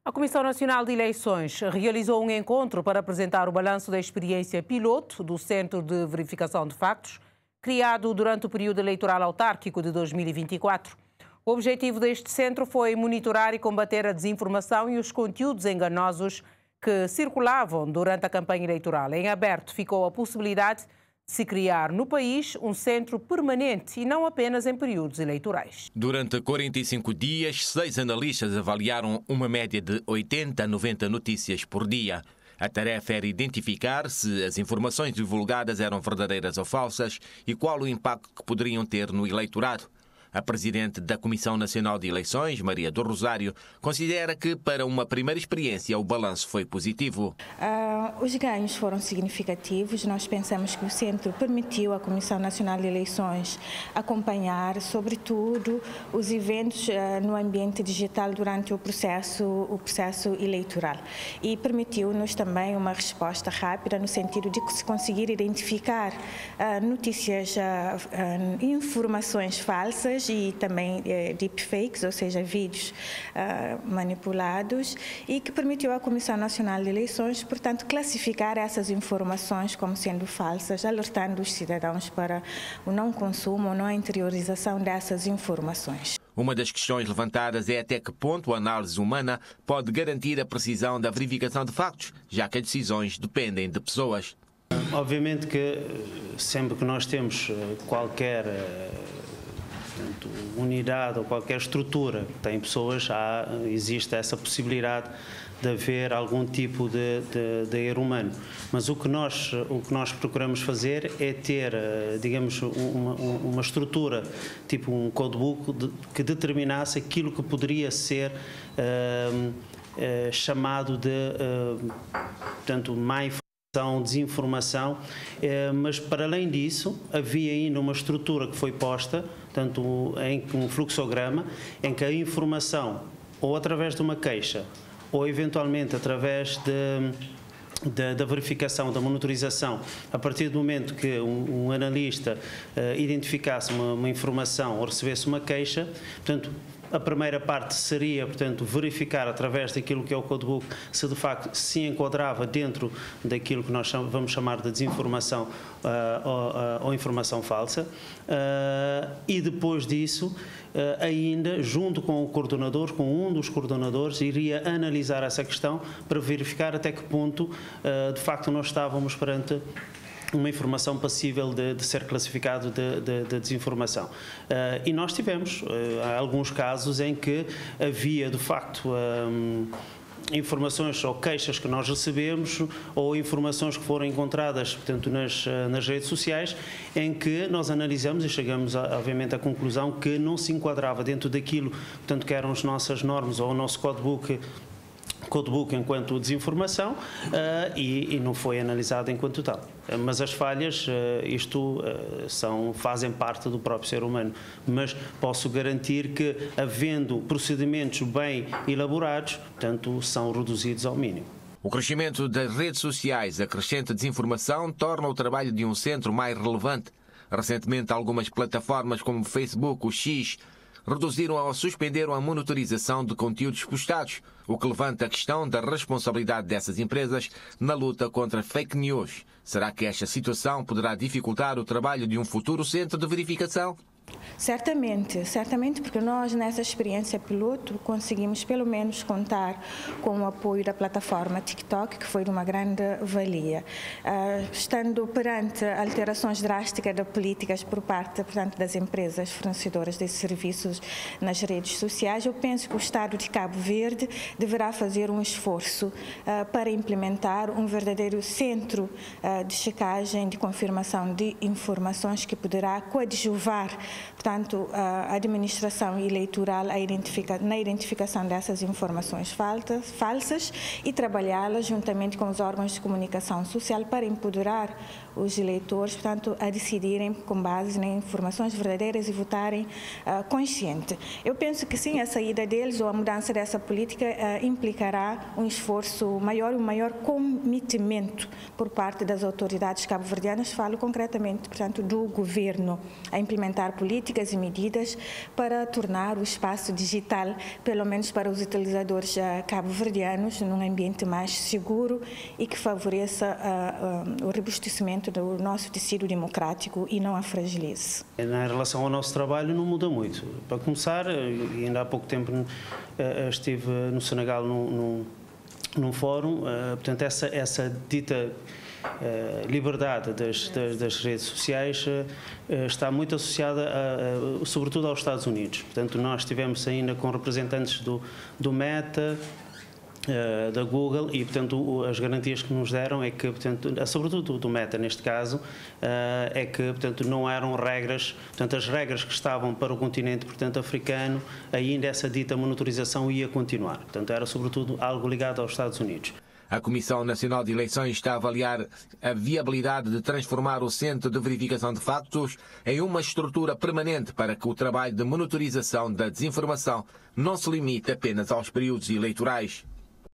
A Comissão Nacional de Eleições realizou um encontro para apresentar o balanço da experiência piloto do Centro de Verificação de Factos, criado durante o período eleitoral autárquico de 2024. O objetivo deste centro foi monitorar e combater a desinformação e os conteúdos enganosos que circulavam durante a campanha eleitoral. Em aberto ficou a possibilidade de se criar no país um centro permanente e não apenas em períodos eleitorais. Durante 45 dias, 6 analistas avaliaram uma média de 80 a 90 notícias por dia. A tarefa era identificar se as informações divulgadas eram verdadeiras ou falsas e qual o impacto que poderiam ter no eleitorado. A presidente da Comissão Nacional de Eleições, Maria do Rosário, considera que, para uma primeira experiência, o balanço foi positivo. Os ganhos foram significativos. Nós pensamos que o centro permitiu à Comissão Nacional de Eleições acompanhar, sobretudo, os eventos no ambiente digital durante o processo eleitoral. E permitiu-nos também uma resposta rápida no sentido de se conseguir identificar notícias, informações falsas e também deepfakes, ou seja, vídeos manipulados, e que permitiu à Comissão Nacional de Eleições, portanto, classificar essas informações como sendo falsas, alertando os cidadãos para o não consumo ou não interiorização dessas informações. Uma das questões levantadas é até que ponto a análise humana pode garantir a precisão da verificação de factos, já que as decisões dependem de pessoas. Obviamente que sempre que nós temos qualquer unidade ou qualquer estrutura que tem pessoas, existe essa possibilidade de haver algum tipo de erro humano. Mas o que nós procuramos fazer é ter, digamos, uma estrutura, tipo um codebook, que determinasse aquilo que poderia ser chamado de, portanto, má informação, desinformação, mas para além disso havia ainda uma estrutura que foi posta, tanto em um fluxograma, em que a informação, ou através de uma queixa, ou eventualmente através da verificação, da monitorização, a partir do momento que um analista identificasse uma informação ou recebesse uma queixa, portanto, a primeira parte seria, portanto, verificar através daquilo que é o codebook se de facto se enquadrava dentro daquilo que nós vamos chamar de desinformação ou informação falsa, e depois disso, ainda, junto com o coordenador, com um dos coordenadores, iria analisar essa questão para verificar até que ponto, de facto, nós estávamos perante uma informação passível de ser classificado de desinformação. E nós tivemos alguns casos em que havia, de facto, informações ou queixas que nós recebemos ou informações que foram encontradas, portanto, nas redes sociais, em que nós analisamos e chegamos, obviamente, à conclusão que não se enquadrava dentro daquilo, portanto, que eram as nossas normas ou o nosso codebook enquanto desinformação, e não foi analisado enquanto tal. Mas as falhas, fazem parte do próprio ser humano. Mas posso garantir que, havendo procedimentos bem elaborados, portanto, são reduzidos ao mínimo. O crescimento das redes sociais, a crescente desinformação, torna o trabalho de um centro mais relevante. Recentemente, algumas plataformas como o Facebook, o X, reduziram ou suspenderam a monitorização de conteúdos postados, o que levanta a questão da responsabilidade dessas empresas na luta contra fake news. Será que esta situação poderá dificultar o trabalho de um futuro centro de verificação? Certamente, porque nós nessa experiência piloto conseguimos pelo menos contar com o apoio da plataforma TikTok, que foi de uma grande valia. Estando perante alterações drásticas de políticas por parte, portanto, das empresas fornecedoras de serviços nas redes sociais, eu penso que o Estado de Cabo Verde deverá fazer um esforço para implementar um verdadeiro centro de checagem, de confirmação de informações que poderá coadjuvar, portanto, a administração eleitoral na identificação dessas informações falsas e trabalhá-las juntamente com os órgãos de comunicação social para empoderar os eleitores, portanto, a decidirem com base em informações verdadeiras e votarem consciente. Eu penso que sim, a saída deles ou a mudança dessa política implicará um esforço maior, um maior cometimento por parte das autoridades cabo-verdianas, falo concretamente, portanto, do governo, a implementar políticas políticas e medidas para tornar o espaço digital, pelo menos para os utilizadores cabo-verdianos, num ambiente mais seguro e que favoreça o robustecimento do nosso tecido democrático e não a fragilize. Em relação ao nosso trabalho não muda muito. Para começar, ainda há pouco tempo estive no Senegal num fórum, portanto essa dita liberdade das redes sociais está muito associada sobretudo aos Estados Unidos. Portanto, nós estivemos ainda com representantes do Meta, da Google, e portanto as garantias que nos deram é que, portanto, sobretudo do Meta neste caso, é que, portanto, não eram regras, portanto as regras que estavam para o continente, portanto, africano, ainda essa dita monitorização ia continuar. Portanto, era sobretudo algo ligado aos Estados Unidos. A Comissão Nacional de Eleições está a avaliar a viabilidade de transformar o Centro de Verificação de Factos em uma estrutura permanente para que o trabalho de monitorização da desinformação não se limite apenas aos períodos eleitorais.